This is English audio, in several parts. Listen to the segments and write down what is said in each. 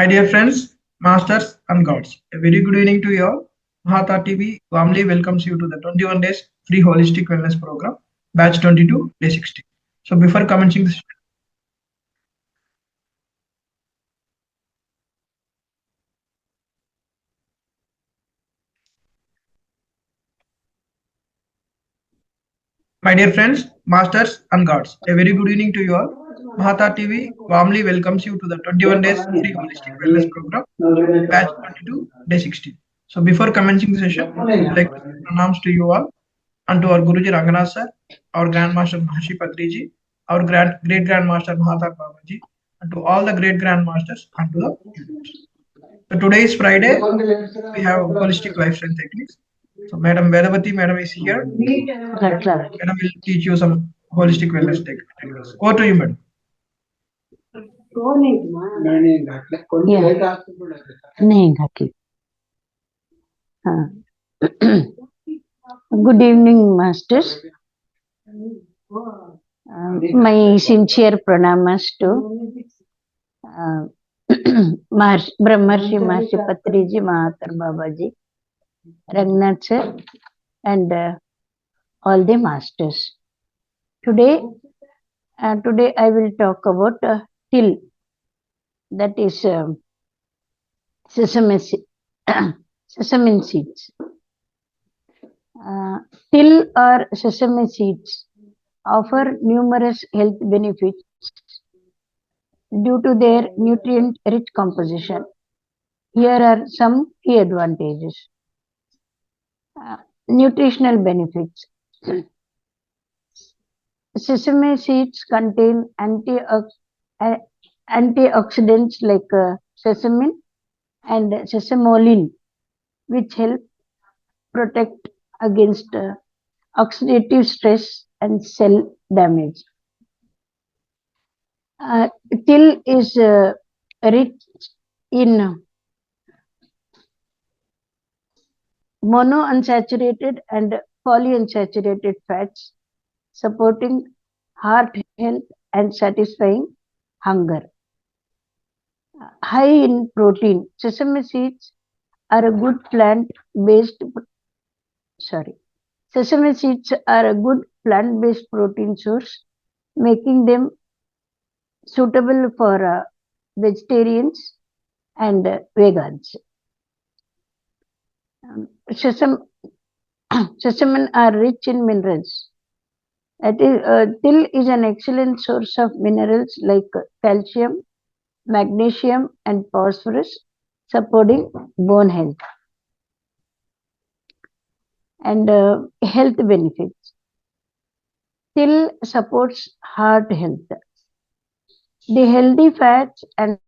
My dear friends, masters and gods, a very good evening to you all. Mahavatar TV warmly welcomes you to the 21 days free holistic wellness program, batch 22, day 60. So before commencing this, my dear friends, masters and gods, a very good evening to you all. Mahavatar TV warmly welcomes you to the 21 days free holistic wellness program, batch 22, day 60. So before commencing the session, I would like to announce to you all and to our Guruji Ranganath sir, our Grandmaster Maharshi Patriji, our great Grandmaster Mahavatar Babaji, and to all the great Grandmasters and to the students. So today is Friday. We have holistic lifestyle techniques. So Madam Vedavati, Madam is here. Madam will teach you some holistic wellness techniques. Over to you, Madam. नहीं घाटी हाँ good evening masters, my sincere pranamas to Brahmarshi Maharshi Patriji, Mahavatar Babaji, Rangnath sir and all the masters. Today I will talk about till, that is sesame seeds. Till or sesame seeds offer numerous health benefits due to their nutrient-rich composition. Here are some key advantages. Nutritional benefits. Sesame seeds contain antioxidants like sesamin and sesamolin, which help protect against oxidative stress and cell damage. Till is rich in monounsaturated and polyunsaturated fats, supporting heart health and satisfying hunger. High in protein. Sesame seeds are a good plant-based protein source, making them suitable for vegetarians and vegans. Sesame are rich in minerals. Till is an excellent source of minerals like calcium, magnesium, and phosphorus, supporting bone health. And health benefits. Till supports heart health. The healthy fats and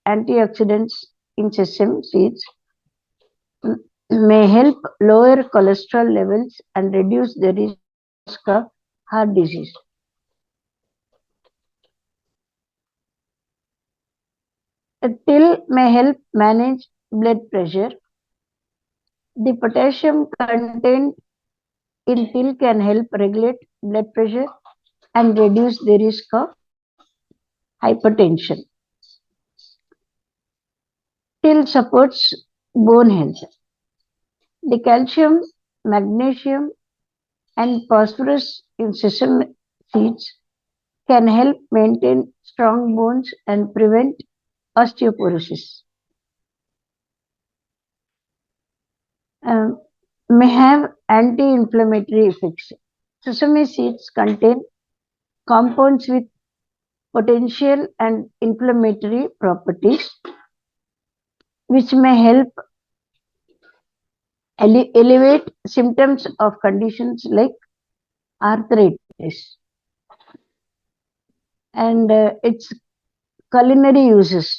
antioxidants in sesame seeds may help lower cholesterol levels and reduce the risk of heart disease. Till may help manage blood pressure. The potassium content in till can help regulate blood pressure and reduce the risk of hypertension. Till supports bone health. The calcium, magnesium, and phosphorus in sesame seeds can help maintain strong bones and prevent osteoporosis. May have anti-inflammatory effects. Sesame seeds contain compounds with potential and inflammatory properties, which may help elevate symptoms of conditions like arthritis. And its culinary uses.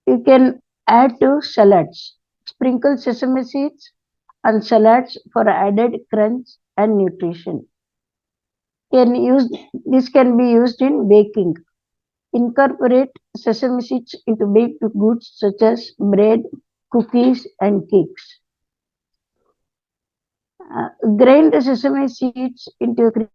You can add to salads. Sprinkle sesame seeds on salads for added crunch and nutrition. This can be used in baking. Incorporate sesame seeds into baked goods such as bread, cookies, and cakes. Grind sesame seeds into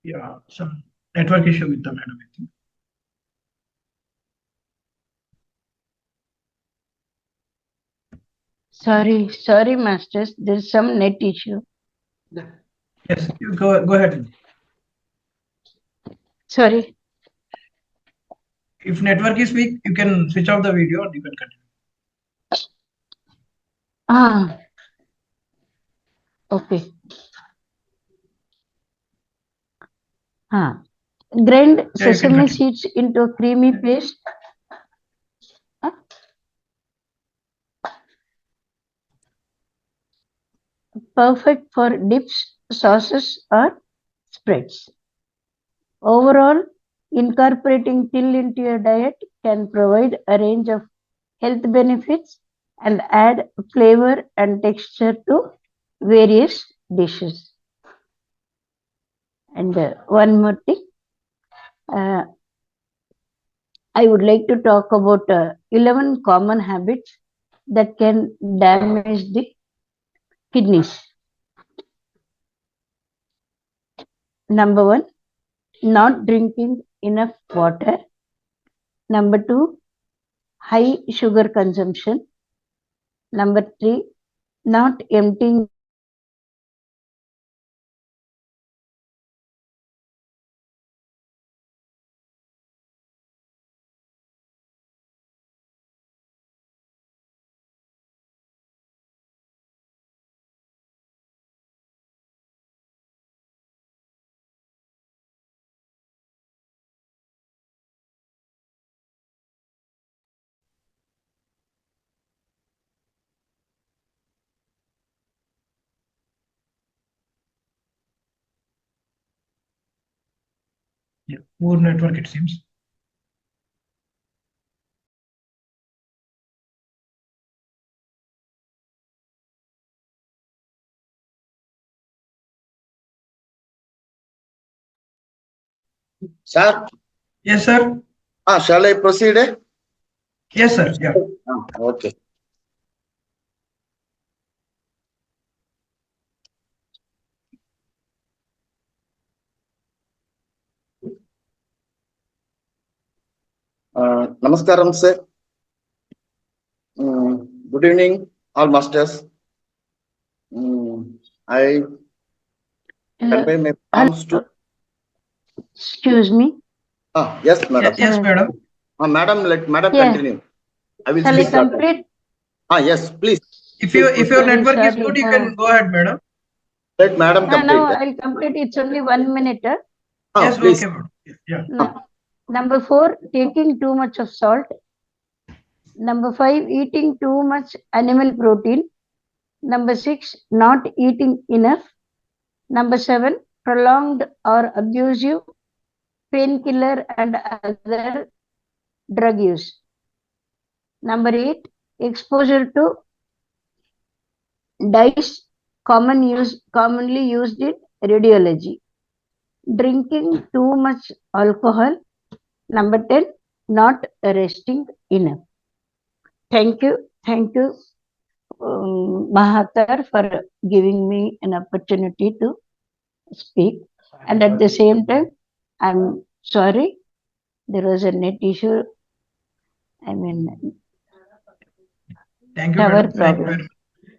Yeah, some network issue with the madam, I think. Sorry, masters. There's some net issue. Yes, you go ahead. Sorry. If network is weak, you can switch off the video and you can continue. Ah, okay. Grind Yeah, you can sesame continue. seeds into a creamy paste. Perfect for dips, sauces, or spreads. Overall, incorporating till into your diet can provide a range of health benefits and add flavor and texture to various dishes. And one more thing, I would like to talk about 11 common habits that can damage the kidneys. Number one, not drinking enough water. Number two, high sugar consumption. Number three, not emptying your kidneys regularly. Number four, drinking excessive water. Number five, Yeah, poor network it seems. Sir, Yes, sir. shall I proceed? Yes, sir. Yeah. Okay. Namaskaram, sir. Good evening, all masters. I convey my prompts to. excuse me. Yes, madam. Yes, madam. Madam, let madam Yeah. continue. I will Shall I speak later. complete? Yes, please. If Please your Sorry, network is sorry. good, you can go ahead, madam. let madam Now complete. I'll complete. It's only 1 minute. Yes, Please. okay, madam. Yeah. Number four, taking too much of salt. Number five, eating too much animal protein. Number six, not eating enough. Number seven, prolonged or abusive painkiller and other drug use. Number eight, exposure to dyes commonly used in radiology. Drinking too much alcohol. Number 10, not resting enough. Thank you, Mahavatar, for giving me an opportunity to speak. And at the same time, I'm sorry, there was a net issue. I mean, Thank you, tower madam. Thank you very problem. much.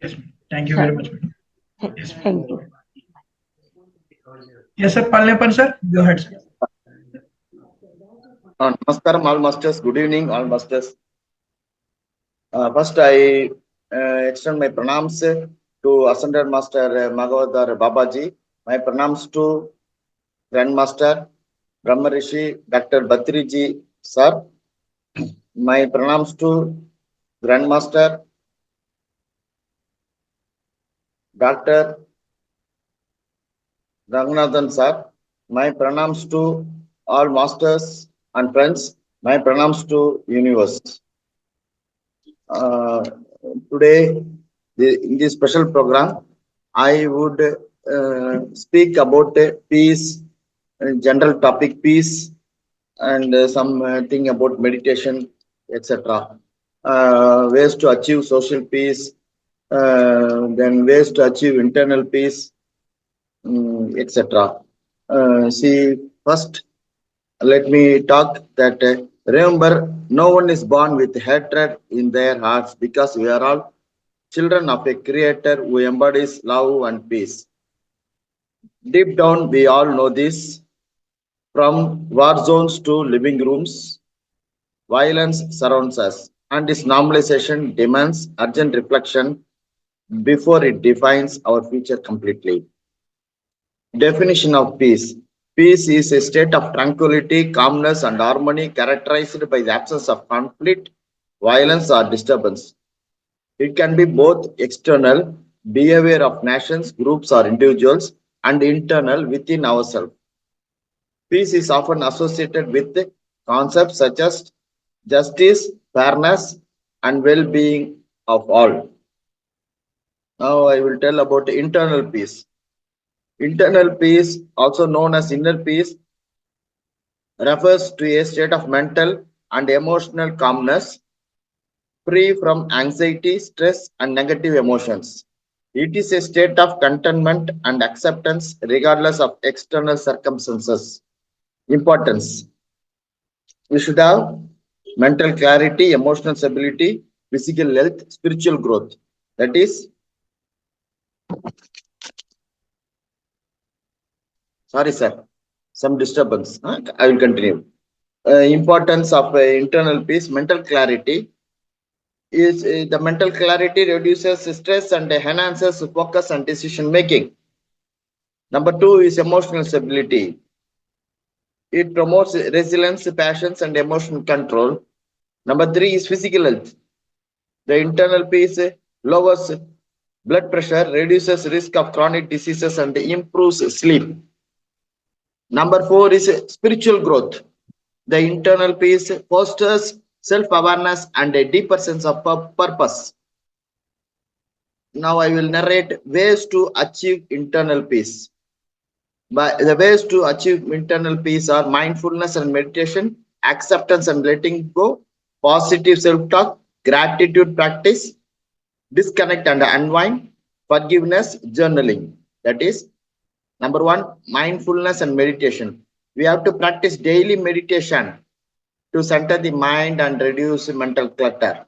Yes, ma'am. Thank you very much, madam. Yes, Thank you. yes, sir. Palnepan, sir. Go ahead, sir. Namaskaram, all masters. Good evening, all masters. First, I extend my pranams to Ascended Master Mahavatar Babaji. My pranams to Grandmaster Brahma Rishi Dr. Batriji sir. My pranams to Grandmaster Dr. Ranganathan sir. My pranams to all masters and friends. My pranams to universe. Today, in this special program, I would speak about peace, general topic peace, and some thing about meditation, etc. Ways to achieve social peace, then ways to achieve internal peace, etc. See, first, let me talk that remember, no one is born with hatred in their hearts because we are all children of a creator who embodies love and peace. Deep down, we all know this. From war zones to living rooms, violence surrounds us, and this normalization demands urgent reflection before it defines our future completely. Definition of peace. Peace is a state of tranquility, calmness, and harmony characterized by the absence of conflict, violence, or disturbance. It can be both external, behavior of nations, groups, or individuals, and internal within ourselves. Peace is often associated with concepts such as justice, fairness, and well being of all. Now, I will tell about internal peace. Internal peace, also known as inner peace, refers to a state of mental and emotional calmness, free from anxiety, stress, and negative emotions. It is a state of contentment and acceptance regardless of external circumstances. Importance. We should have mental clarity, emotional stability, physical health, spiritual growth. That is, sorry, sir, some disturbance. I will continue. Importance of internal peace, mental clarity is the mental clarity reduces stress and enhances focus and decision making. Number two is emotional stability. It promotes resilience, passions, and emotional control. Number three is physical health. The internal peace lowers blood pressure, reduces risk of chronic diseases, and improves sleep. Number four is spiritual growth. The internal peace fosters self-awareness and a deeper sense of purpose. Now I will narrate ways to achieve internal peace. But the ways to achieve internal peace are mindfulness and meditation, acceptance and letting go, positive self-talk, gratitude practice, disconnect and unwind, forgiveness, journaling. That is, number one, mindfulness and meditation. We have to practice daily meditation to center the mind and reduce mental clutter.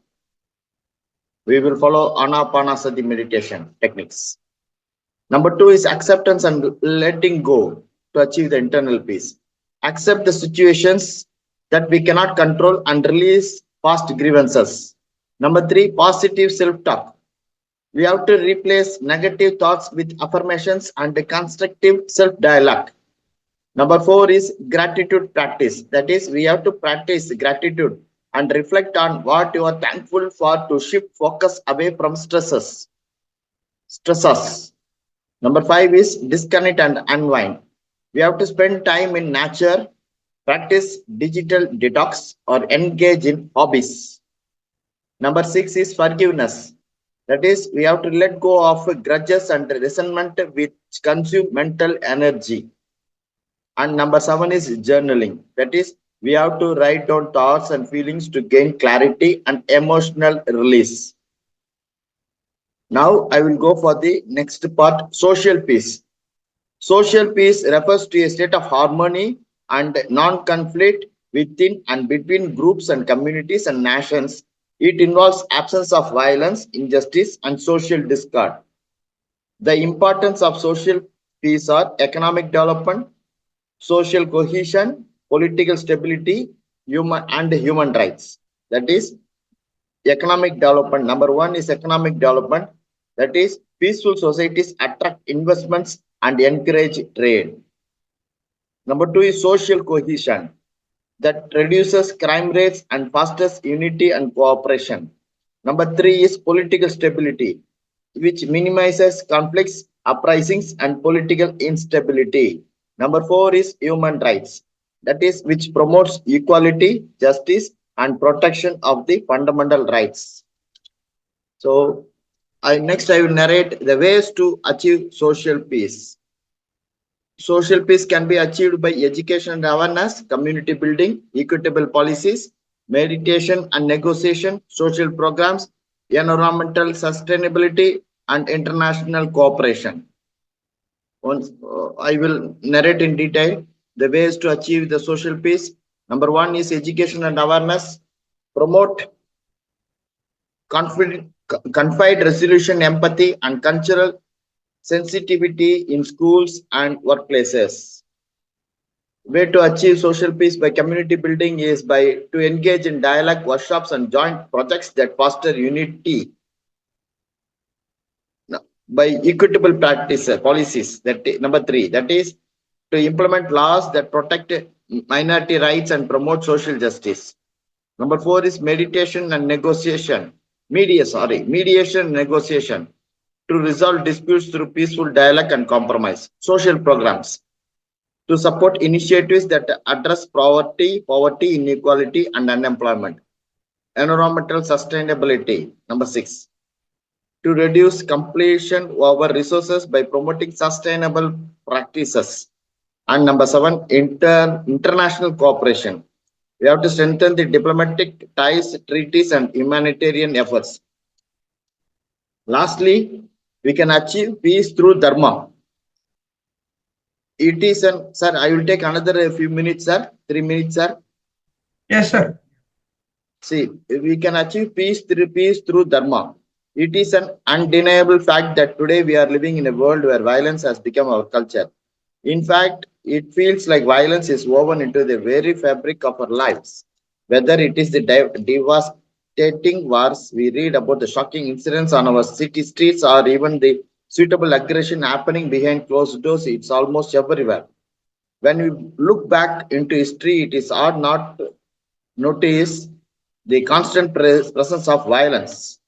We will follow Anapanasati meditation techniques. Number two is acceptance and letting go to achieve the internal peace. Accept the situations that we cannot control and release past grievances. Number three, positive self-talk. We have to replace negative thoughts with affirmations and constructive self-dialogue. Number four is gratitude practice. That is, we have to practice gratitude and reflect on what you are thankful for to shift focus away from stresses. Number five is disconnect and unwind. We have to spend time in nature, practice digital detox, or engage in hobbies. Number six is forgiveness. That is, we have to let go of grudges and resentment which consume mental energy. And number seven is journaling. That is, we have to write down thoughts and feelings to gain clarity and emotional release. Now I will go for the next part, social peace. Social peace refers to a state of harmony and non-conflict within and between groups and communities and nations. It involves absence of violence, injustice, and social discord. The importance of social peace are economic development, social cohesion, political stability, human rights. That is economic development. Number one is economic development. That is, peaceful societies attract investments and encourage trade. Number two is social cohesion, that reduces crime rates and fosters unity and cooperation. Number three is political stability, which minimizes conflicts, uprisings, and political instability. Number four is human rights, that is, which promotes equality, justice, and protection of the fundamental rights. So, next I will narrate the ways to achieve social peace. Social peace can be achieved by education and awareness, community building, equitable policies, meditation and negotiation, social programs, environmental sustainability, and international cooperation. I will narrate in detail the ways to achieve the social peace. Number one is education and awareness. Promote confide resolution, empathy, and cultural sensitivity in schools and workplaces. Way to achieve social peace by community building is by to engage in dialogue, workshops, and joint projects that foster unity. By equitable practice policies. That number three. That is to implement laws that protect minority rights and promote social justice. Number four is meditation and negotiation. Mediation and negotiation to resolve disputes through peaceful dialogue and compromise. Social programs to support initiatives that address poverty, inequality, and unemployment. Environmental sustainability. Number six. To reduce completion over resources by promoting sustainable practices. And number seven, international cooperation. We have to strengthen the diplomatic ties, treaties, and humanitarian efforts. Lastly, we can achieve peace through dharma. It is an, sir, I will take another few minutes, sir. 3 minutes, sir. Yes, sir. See, we can achieve peace through dharma. It is an undeniable fact that today we are living in a world where violence has become our culture. In fact, it feels like violence is woven into the very fabric of our lives. Whether it is the devastating wars we read about, the shocking incidents on our city streets, or even the suitable aggression happening behind closed doors, it's almost everywhere. When we look back into history, it is hard not to notice the constant presence of violence.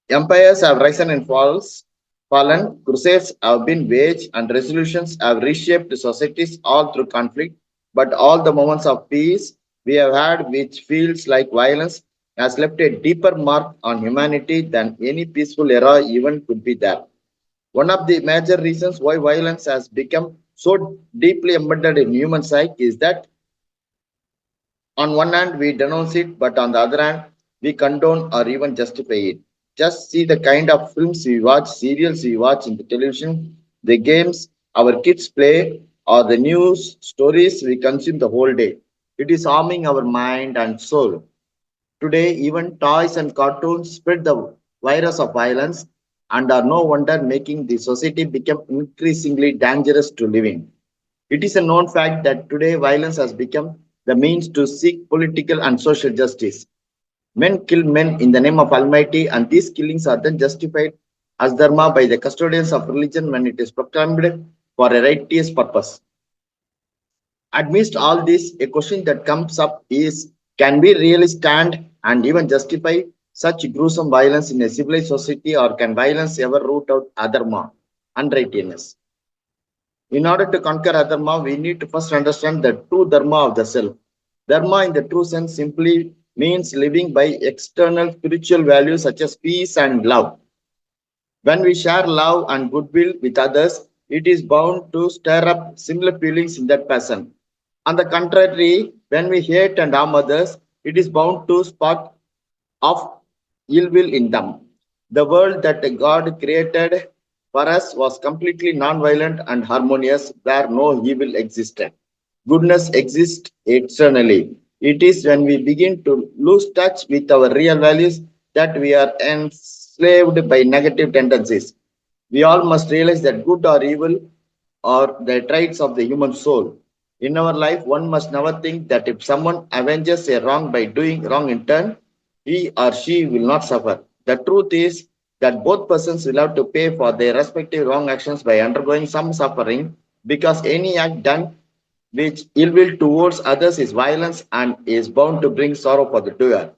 Empires have risen and fallen, crusades have been waged, and resolutions have reshaped societies all through conflict. But all the moments of peace we have had, which feels like violence, has left a deeper mark on humanity than any peaceful era even could be there. One of the major reasons why violence has become so deeply embedded in human psyche is that on one hand we denounce it, but on the other hand we condone or even justify it. Just see the kind of films we watch, serials we watch in the television, the games our kids play, or the news stories we consume the whole day. It is harming our mind and soul. Today, even toys and cartoons spread the virus of violence and are no wonder making the society become increasingly dangerous to live in. It is a known fact that today violence has become the means to seek political and social justice. Men kill men in the name of Almighty, and these killings are then justified as dharma by the custodians of religion when it is proclaimed for a righteous purpose. Amidst all this, a question that comes up is, can we really stand and even justify such gruesome violence in a civilized society, or can violence ever root out adharma, unrighteousness? In order to conquer adharma, we need to first understand the true dharma of the self. Dharma, in the true sense, simply means living by external spiritual values such as peace and love. When we share love and goodwill with others, it is bound to stir up similar feelings in that person. On the contrary, when we hate and harm others, it is bound to spark of ill will in them. The world that God created for us was completely non-violent and harmonious, where no evil existed. Goodness exists eternally. It is when we begin to lose touch with our real values that we are enslaved by negative tendencies. We all must realize that good or evil are the traits of the human soul. In our life, one must never think that if someone avenges a wrong by doing wrong in turn, he or she will not suffer. The truth is that both persons will have to pay for their respective wrong actions by undergoing some suffering, because any act done which ill will towards others is violence and is bound to bring sorrow for the doer.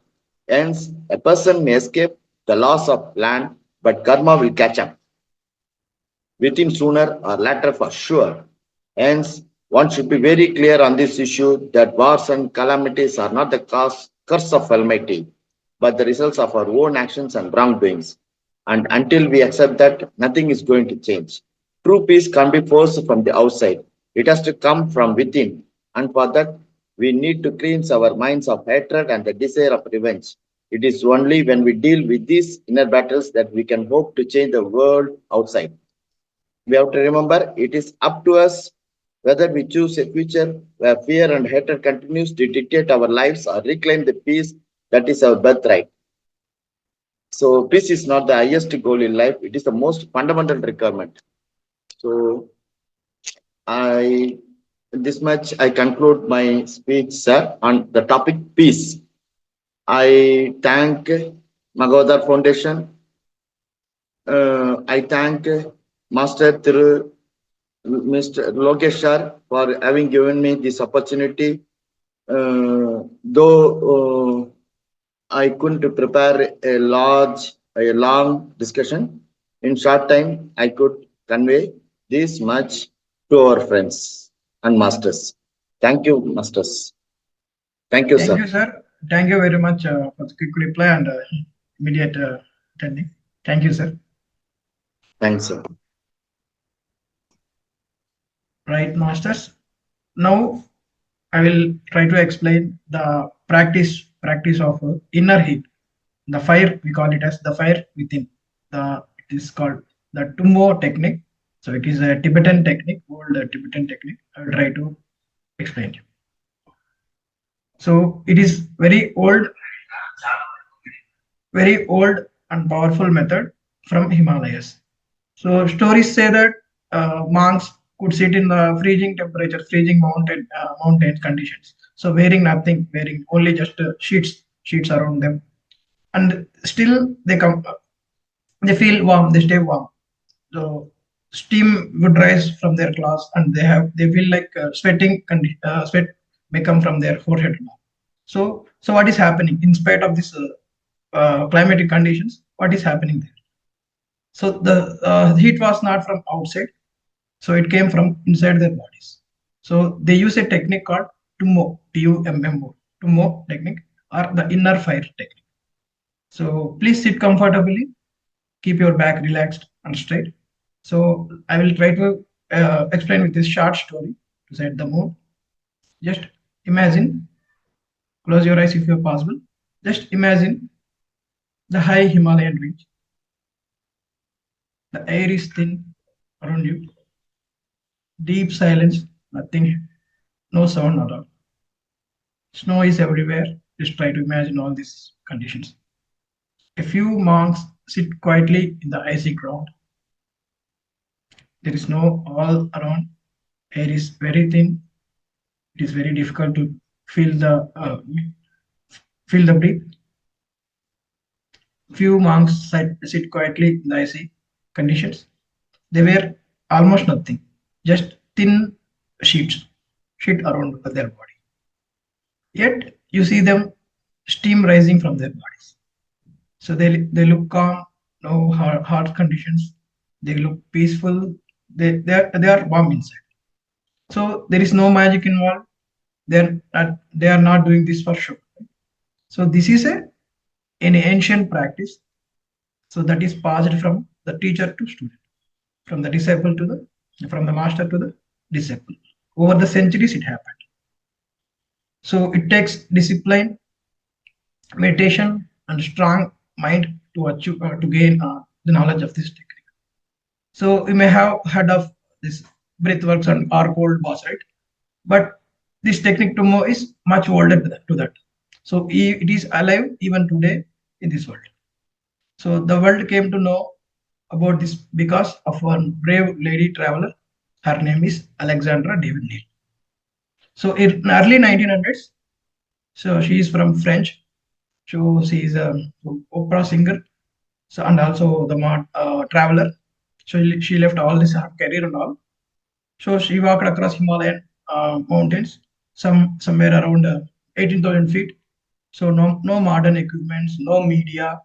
Hence, a person may escape the loss of land, but karma will catch up with him sooner or later for sure. Hence, one should be very clear on this issue that wars and calamities are not the curse of Almighty, but the results of our own actions and wrongdoings. And until we accept that, nothing is going to change. True peace can't be forced from the outside. It has to come from within. And for that, we need to cleanse our minds of hatred and the desire of revenge. It is only when we deal with these inner battles that we can hope to change the world outside. We have to remember it is up to us whether we choose a future where fear and hatred continues to dictate our lives or reclaim the peace that is our birthright. So peace is not the highest goal in life, it is the most fundamental requirement. So I this much I conclude my speech, sir, on the topic peace. I thank Mahavatar Foundation. I thank Master Thiru Mr. Lokesh sir for having given me this opportunity. Though I couldn't prepare a long discussion, in short time I could convey this much to our friends and masters. Thank you, masters. Thank you, Thank sir. you, sir. Thank you very much for the quick reply and immediate attending. Thank you, sir. Thanks, sir. Right, masters. Now I will try to explain the practice of inner heat. The fire, we call it as the fire within. It is called the Tummo technique. So it is a Tibetan technique, old Tibetan technique. I will try to explain you. So it is very old and powerful method from Himalayas. So stories say that monks could sit in the freezing temperature, freezing mountain conditions. So wearing nothing, wearing only just sheets around them, and still they feel warm, they stay warm. So steam would rise from their clothes, and they feel like sweat may come from their forehead. So what is happening in spite of this climatic conditions? What is happening there? So the heat was not from outside, so it came from inside their bodies. So they use a technique called Tummo, Tummo, Tummo technique, or the inner fire technique. So please sit comfortably, keep your back relaxed and straight. So I will try to explain with this short story to set the mood. Just imagine, close your eyes if you are possible. Just imagine the high Himalayan range. The air is thin around you. Deep silence, nothing, no sound at all. Snow is everywhere. Just try to imagine all these conditions. A few monks sit quietly in the icy ground. There is no all around. Air is very thin. It is very difficult to feel the breath. Few monks sit quietly in the icy conditions. They wear almost nothing, just thin sheet around their body. Yet you see them steam rising from their bodies. So they look calm, no hard conditions. They look peaceful. They are warm inside. So there is no magic involved. They are not doing this for show. So this is an ancient practice. So that is passed from the teacher to student, from the master to the disciple. Over the centuries, it happened. So it takes discipline, meditation, and strong mind to achieve to gain the knowledge of this technique. So you may have heard of this breathworks and or cold baths, right? But this technique tomorrow is much older to that. So it is alive even today in this world. So the world came to know about this because of one brave lady traveler. Her name is Alexandra David Neal. So in early 1900s, so she is from French. So she is a opera singer. So and also the traveler. So she left all this her career and all. So she walked across Himalayan mountains, somewhere around 18,000 feet. So no modern equipments, no media,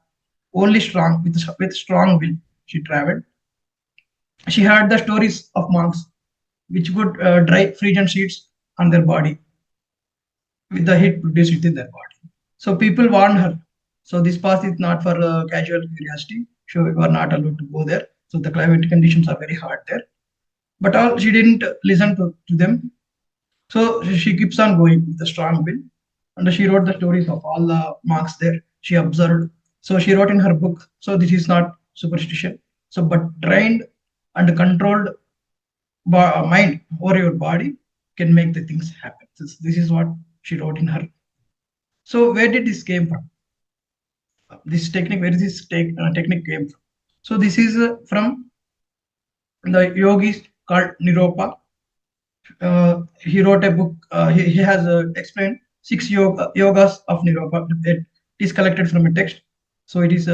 only strong with strong will. She traveled. She heard the stories of monks, which could dry frozen sheets on their body with the heat produced within their body. So people warned her. So this path is not for casual curiosity. So we were not allowed to go there. So the climate conditions are very hard there. But all she didn't listen to them. So she keeps on going with a strong will. And she wrote the stories of all the monks there. She observed. So she wrote in her book. So this is not superstition. So but trained and controlled mind over your body can make the things happen. This is what she wrote in her. So where did this came from? This technique, where is this technique came from? So this is from the yogis called Niropa. He wrote a book. He has explained six yogas of Niropa. It is collected from a text. So it is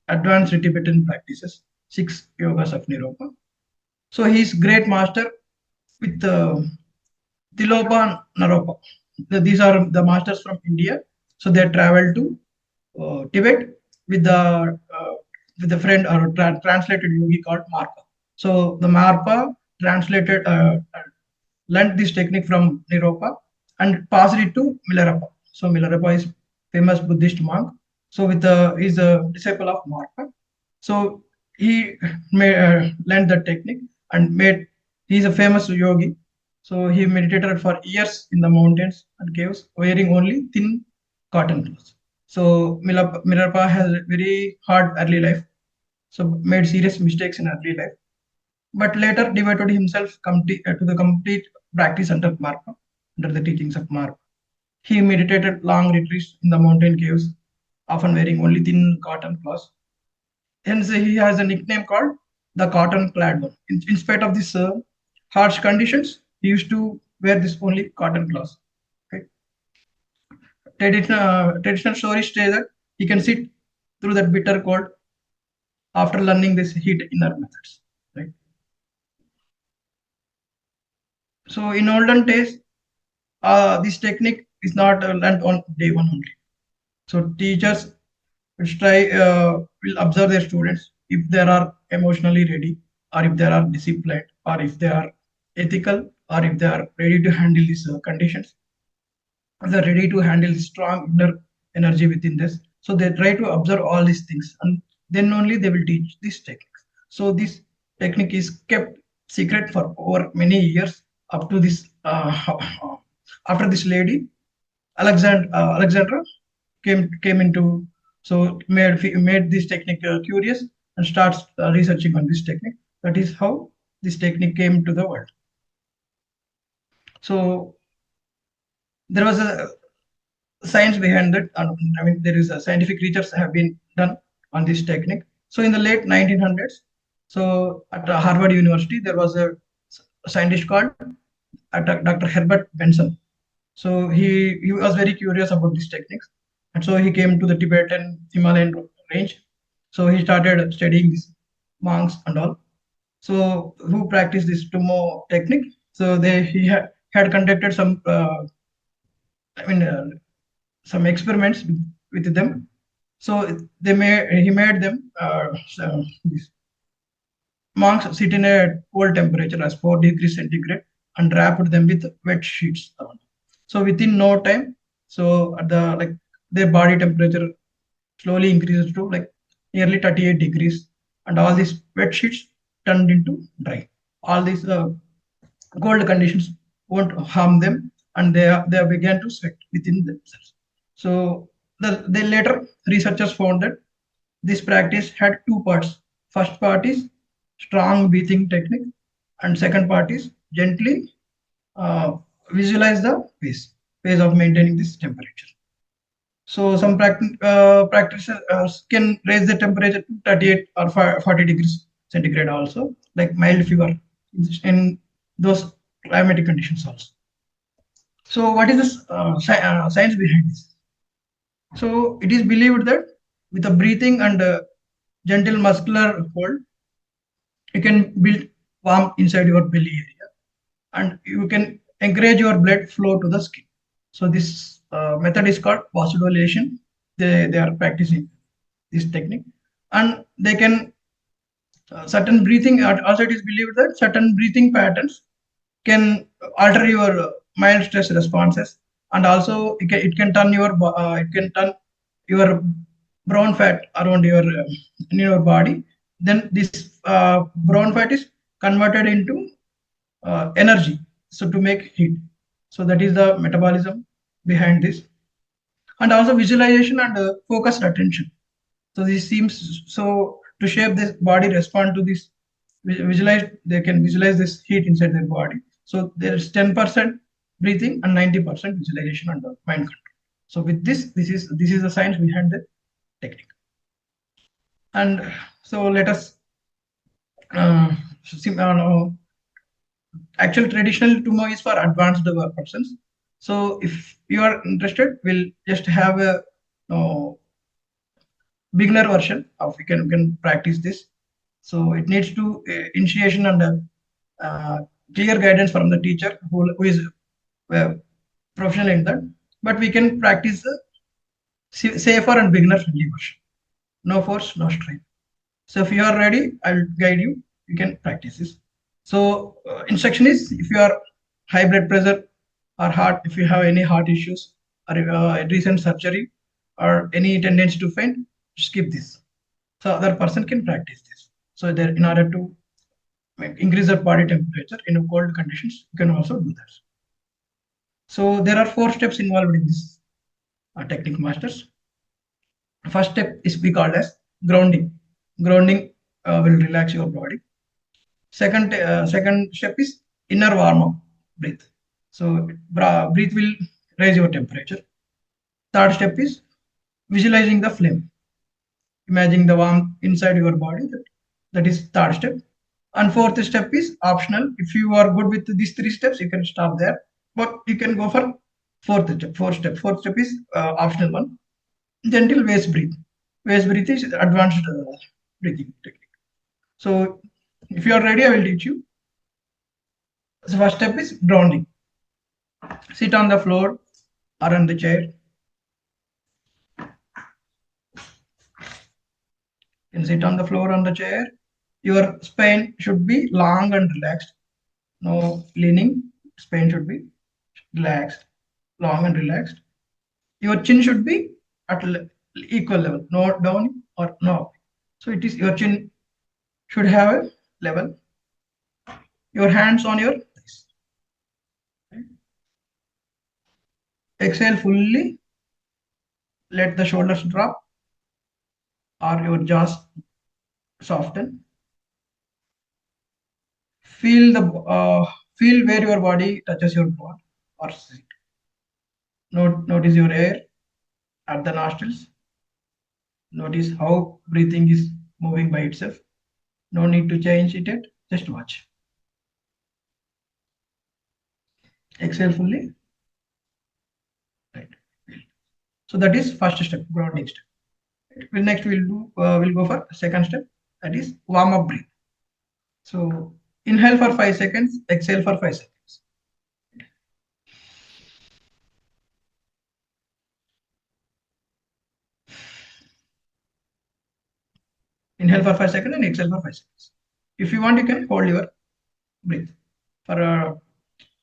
advanced Tibetan practices. Six yogas of Niropa. So he is great master with Tilopa and Naropa. These are the masters from India. So they traveled to Tibet with the friend or translated yogi called Marpa. So the Marpa translated learned this technique from Niropa and passed it to Milarepa. So Milarepa is famous Buddhist monk. So with he's a disciple of Marpa. So he learned that technique and made. He's a famous yogi. So he meditated for years in the mountains and caves, wearing only thin cotton clothes. So Milarepa has a very hard early life. So made serious mistakes in early life, but later devoted himself to the complete practice under Marpa, under the teachings of Marpa. He meditated long retreats in the mountain caves, often wearing only thin cotton cloths. Hence, he has a nickname called the cotton clad one. In spite of these harsh conditions, he used to wear this only cotton cloths. Okay. Traditional stories say that he can sit through that bitter cold after learning this heat inner methods. Right. So in olden days, this technique is not learned on day one only. So teachers will observe their students if they are emotionally ready, or if they are disciplined, or if they are ethical, or if they are ready to handle these conditions. If they're ready to handle strong inner energy within this. So they try to observe all these things, and then only they will teach these techniques. So this technique is kept secret for over many years up to this after this lady Alexandra came into, so made this technique curious and starts researching on this technique. That is how this technique came to the world. So there was a science behind that. I mean, there is a scientific research have been done on this technique. So in the late 1900s, so at Harvard University, there was a scientist called Dr. Herbert Benson. So he was very curious about these techniques, and so he came to the Tibetan Himalayan range. So he started studying these monks and all. So who practiced this Tumo technique? So had conducted some I mean some experiments with them. So he made them these monks sit in a cold temperature as 4 degrees centigrade and wrapped them with wet sheets around. So within no time, so at the their body temperature slowly increases to like nearly 38 degrees, and all these wet sheets turned into dry. All these cold conditions won't harm them, and they began to sweat within themselves. So they later researchers found that this practice had two parts. First part is strong breathing technique, and second part is gently visualize the phase of maintaining this temperature. So some practitioners can raise the temperature to 38 or 40 degrees centigrade also, like mild fever in those climatic conditions also. So what is this science behind this? So it is believed that with a breathing and gentle muscular hold, you can build warmth inside your belly area, and you can encourage your blood flow to the skin. So this method is called vasodilation. They are practicing this technique, and they can certain breathing. Also, it is believed that certain breathing patterns can alter your mild stress responses, and also it can turn your brown fat around in your body. Then this brown fat is converted into energy, so to make heat. So that is the metabolism behind this, and also visualization and focused attention. So this seems so to shape this body respond to this visualize, they can visualize this heat inside their body. So there's 10% breathing and 90% visualization and mind control. So with this is the science behind the technique. And so let us actual traditional tumor is for advanced persons. So if you are interested, we'll just have a beginner version of we can practice this. So it needs to initiation and clear guidance from the teacher who is professional in that. But we can practice the safer and beginner friendly version. No force, no strain. So if you are ready, I'll guide you. You can practice this. So instruction is, if you are high blood pressure or heart, if you have any heart issues or recent surgery or any tendency to faint, skip this. So other person can practice this. So there, in order to increase their body temperature in cold conditions, you can also do that. So there are 4 steps involved in this technique, masters. First step is we called as grounding. Grounding will relax your body. Second step is inner warm up, breathe. So breathe will raise your temperature. Third step is visualizing the flame. Imagining the warmth inside your body. That is third step. And fourth step is optional. If you are good with these 3 steps, you can stop there. But you can go for fourth step. Fourth step is optional one. Gentle waist breathe. Waist breathe is advanced breathing technique. So if you are ready, I will teach you. The first step is grounding. Sit on the floor or on the chair. You can sit on the floor or on the chair. Your spine should be long and relaxed. No leaning. Spine should be relaxed, long and relaxed. Your chin should be at equal level, no down or no up. So it is your chin should have a level. Your hands on your thighs. Exhale fully. Let the shoulders drop or your jaws soften. Feel where your body touches your body or seat. Notice your air at the nostrils. Notice how breathing is moving by itself. No need to change it yet. Just watch. Exhale fully. Right. So that is first step, grounding step. Next we'll go for second step, that is warm up breath. So inhale for 5 seconds, exhale for 5 seconds. Inhale for 5 seconds and exhale for 5 seconds. If you want, you can hold your breath for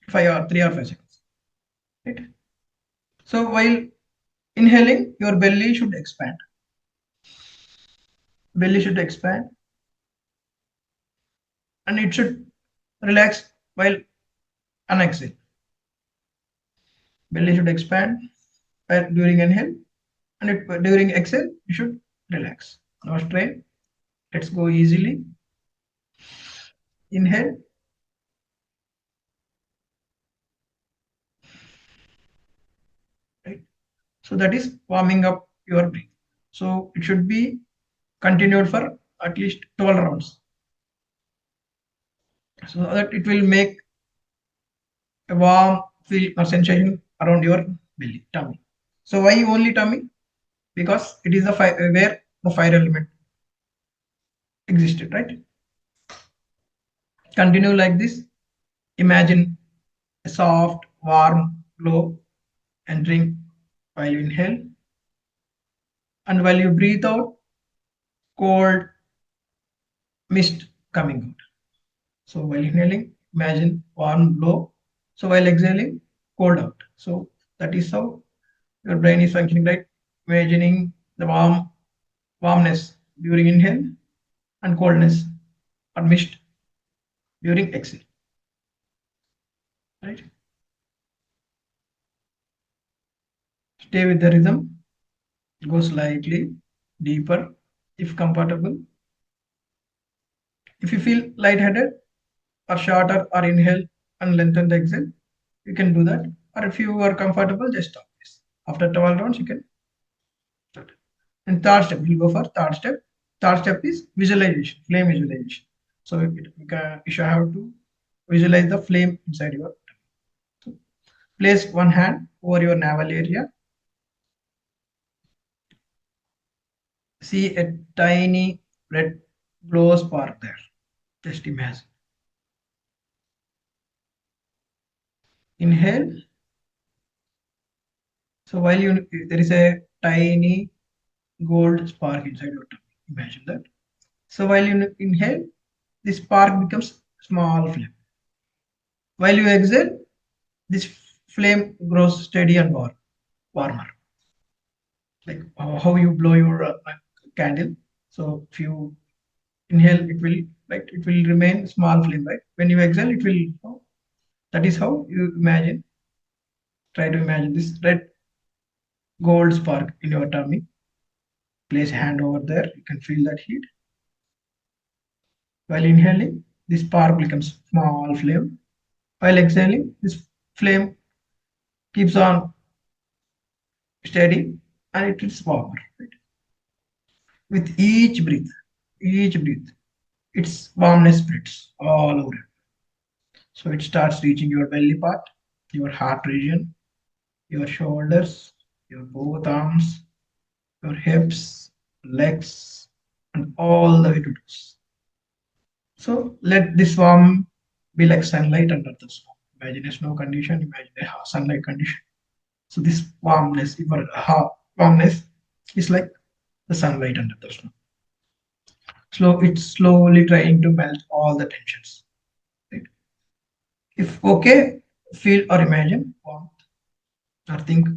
3 or 5 seconds. Right? So while inhaling, your belly should expand. Belly should expand. And it should relax while on exhale. Belly should expand during inhale, and during exhale, you should relax. No strain. Let's go easily. Inhale. Right. So that is warming up your breath. So it should be continued for at least 12 rounds. So that it will make a warm feel or sensation around your belly, tummy. So why only tummy? Because it is the where the fire element existed, right? Continue like this. Imagine a soft, warm glow entering while you inhale. And while you breathe out, cold mist coming out. So while inhaling, imagine warm glow. So while exhaling, cold out. So that is how your brain is functioning, right? Imagining the warmness during inhale and coldness or mist during exhale. Right? Stay with the rhythm. Go slightly deeper if comfortable. If you feel lightheaded or shorter, or inhale and lengthen the exhale, you can do that. Or if you are comfortable, just stop this. After 12 rounds, you can start. And third step, we'll go for third step. Third step is visualization, flame visualization. So you should have to visualize the flame inside your tummy. So place one hand over your navel area. See a tiny red glow spark there. Just imagine. Inhale. So while there is a tiny gold spark inside your tummy. Imagine that. So while you inhale, this spark becomes small flame. While you exhale, this flame grows steady and warmer. Like how you blow your candle. So if you inhale, it will remain small flame, right? When you exhale, it will. That is how you imagine. Try to imagine this red gold spark in your tummy. Place hand over there. You can feel that heat. While inhaling, this spark becomes small flame. While exhaling, this flame keeps on steady and it is warmer. Right? With each breath, its warmness spreads all over. So it starts reaching your belly part, your heart region, your shoulders, your both arms, your hips, legs, and all the way to toes. So let this warm be like sunlight under the snow. Imagine a snow condition, imagine a sunlight condition. So this warmness is like the sunlight under the snow. It's slowly trying to melt all the tensions. Right? If okay, feel or imagine warmth or think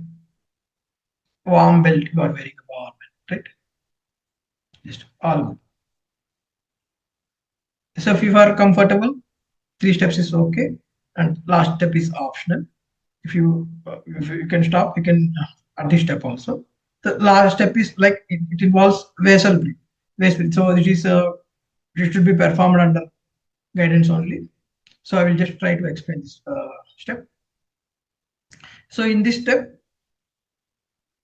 warm belt you are wearing a warm belt, right? Just all good. So if you are comfortable, 3 steps is okay, and last step is optional. If you can stop, you can at this step also. The last step is like it involves vessel breath. Vessel breath. So it should be performed under guidance only. So I will just try to explain this step. So in this step,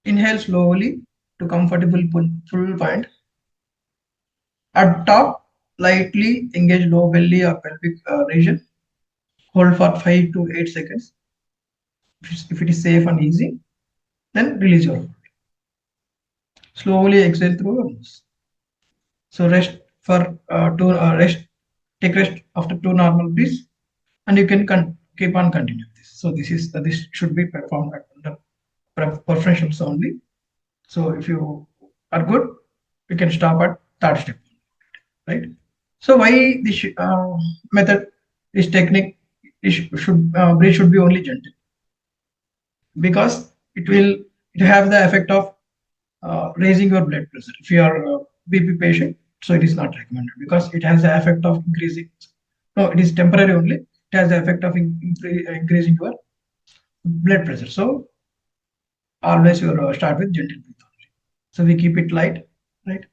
inhale slowly to comfortable full point. At top, lightly engage low belly or pelvic region. Hold for 5 to 8 seconds. If it is safe and easy, then release your hold. Slowly exhale through your nose. So rest for two rest. Take rest after 2 normal breaths, and you can keep on continuing this. So this should be performed under preferentials only. So if you are good, you can stop at third step, right? So why this method, this technique, breathe should be only gentle, because it have the effect of raising your blood pressure. If you are a BP patient, so it is not recommended because it has the effect of increasing. No, it is temporary only. It has the effect of increasing your blood pressure. So always you start with gentle breath only. So we keep it light, right?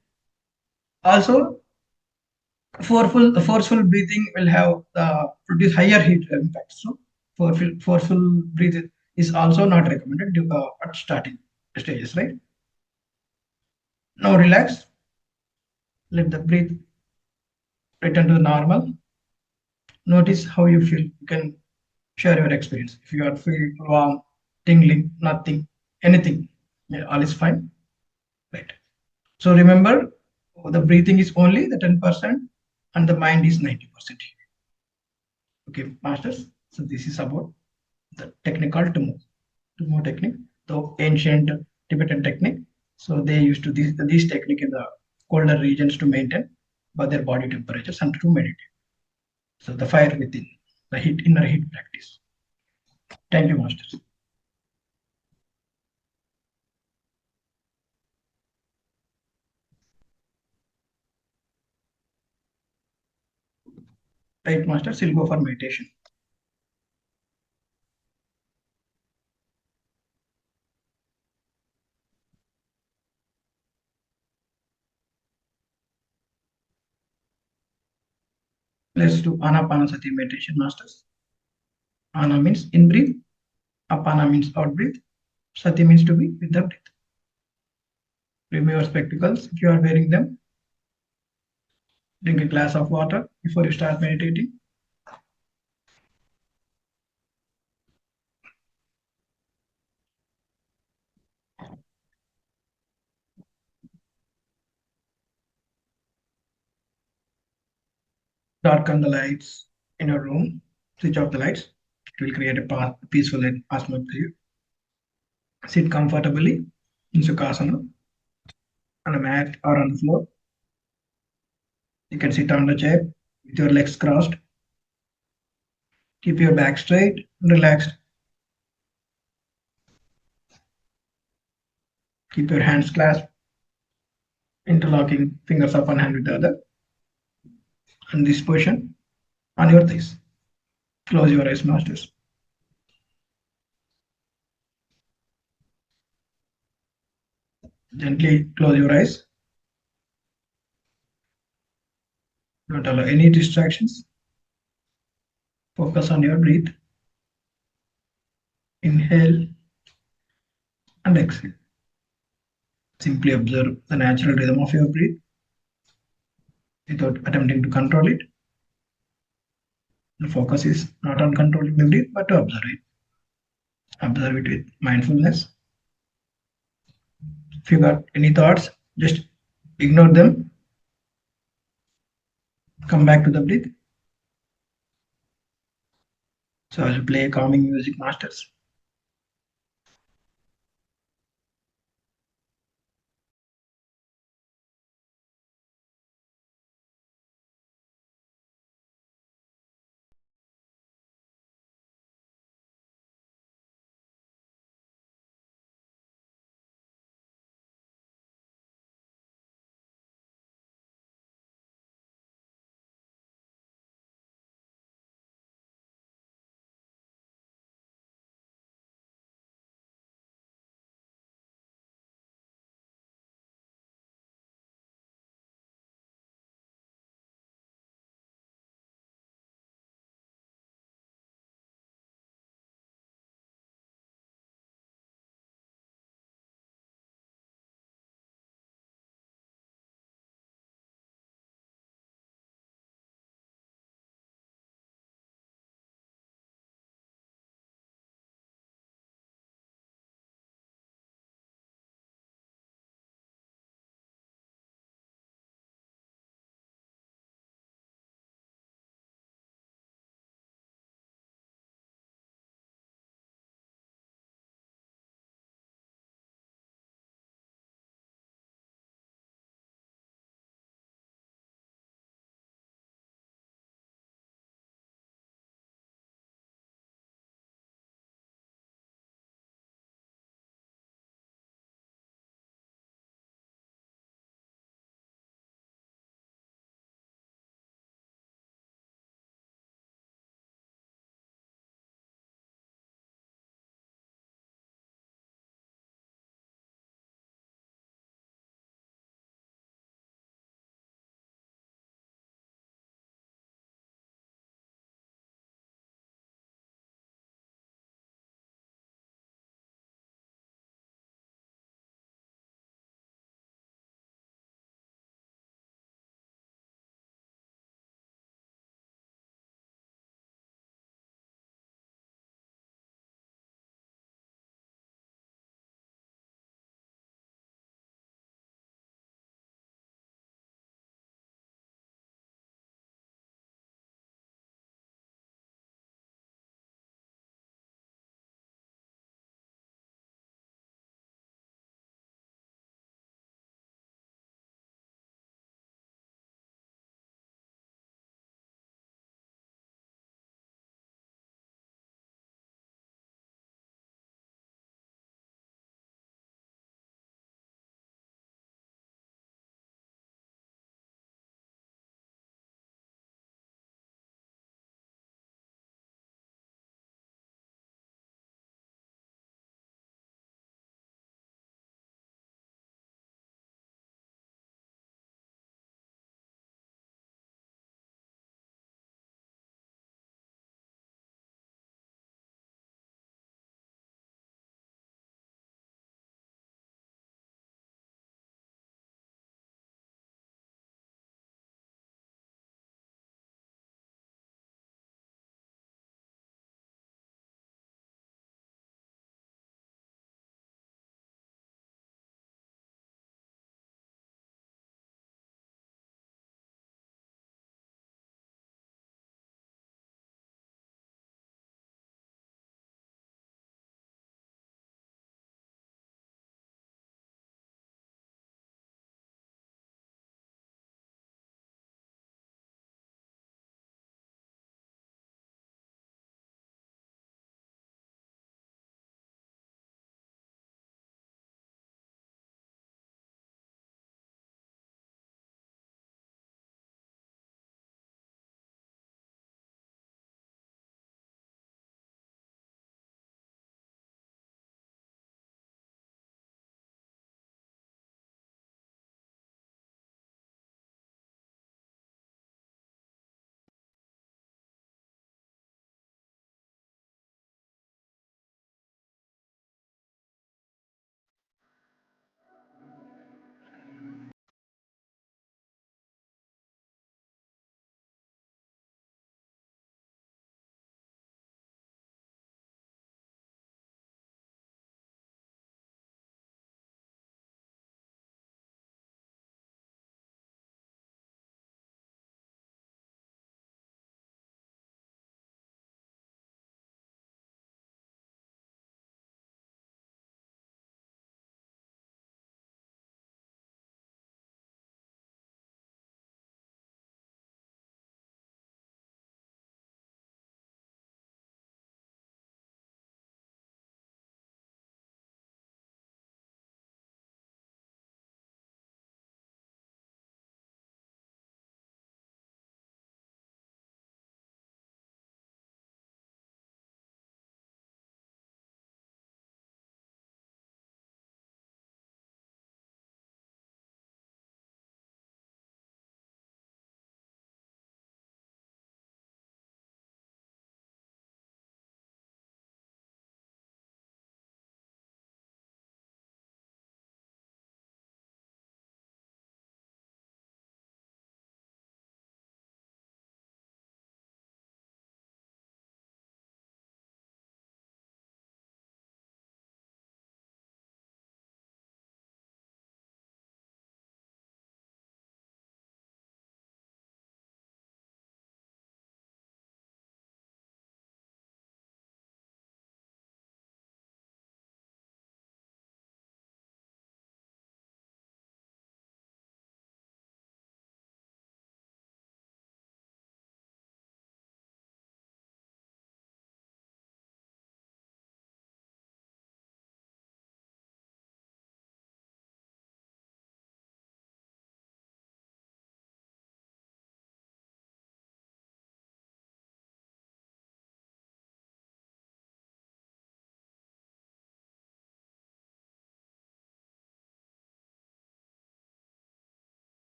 Also, forceful breathing will have produce higher heat impact. So forceful breathing is also not recommended at starting stages, right? Now relax. Let the breath return to the normal. Notice how you feel. You can share your experience. If you are feeling warm, tingling, nothing, anything, yeah, all is fine. Right. So remember, the breathing is only the 10% and the mind is 90%. Okay, masters. So this is about the technical Tumo technique, the ancient Tibetan technique. So they used to this technique in the colder regions to maintain by their body temperatures and to meditate. So the fire within, the inner heat practice. Thank you, masters. Right, masters, we'll go for meditation. Let's do Anapanasati meditation, masters. Ana means in breathe, Apana means out breathe, Sati means to be with the breath. Remove your spectacles if you are wearing them. Drink a glass of water before you start meditating. Darken the lights in your room. Switch off the lights. It will create a peaceful atmosphere. Sit comfortably in Sukhasana on a mat or on the floor. You can sit on the chair with your legs crossed. Keep your back straight and relaxed. Keep your hands clasped, interlocking fingers of one hand with the other. And this position on your thighs. Close your eyes, masters. Gently close your eyes. Don't allow any distractions. Focus on your breath. Inhale and exhale. Simply observe the natural rhythm of your breath without attempting to control it. The focus is not on controlling the breath, but to observe it. Observe it with mindfulness. If you got any thoughts, just ignore them. Come back to the breath. So I'll play calming music, masters.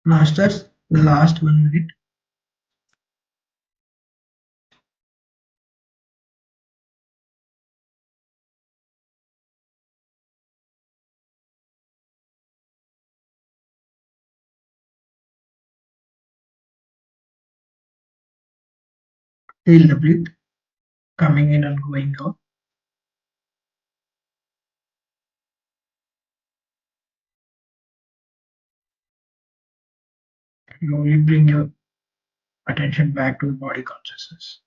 Masters, the last 1 minute. Feel the breath coming in and going out. Slowly bring your attention back to the body consciousness.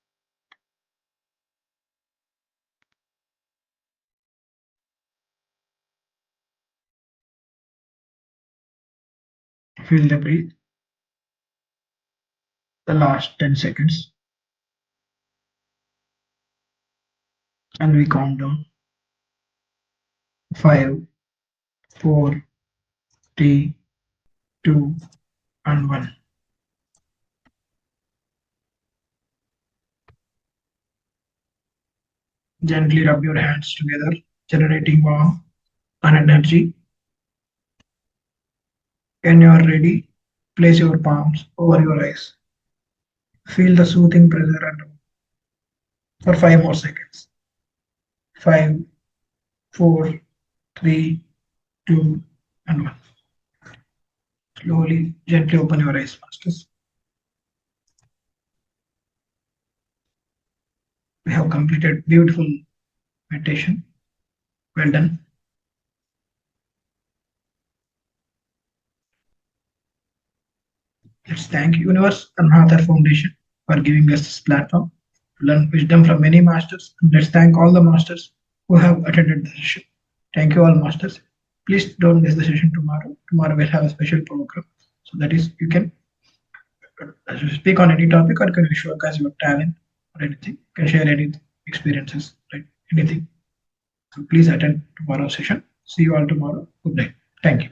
Feel the breath. The last 10 seconds. And we count down. 5, 4, 3, 2, and 1. Gently rub your hands together, generating warmth and energy. When you are ready, place your palms over your eyes. Feel the soothing pressure and for 5 more seconds. 5, 4, 3, 2, and 1. Slowly, gently open your eyes, masters. We have completed beautiful meditation. Well done. Let's thank Universe and Mahavatar Foundation for giving us this platform to learn wisdom from many masters. And let's thank all the masters who have attended the session. Thank you all masters. Please don't miss the session tomorrow. Tomorrow we'll have a special program. So that is you can speak on any topic or can you showcase your talent or anything. You can share any experiences, right? Anything. So please attend tomorrow's session. See you all tomorrow. Good night. Thank you.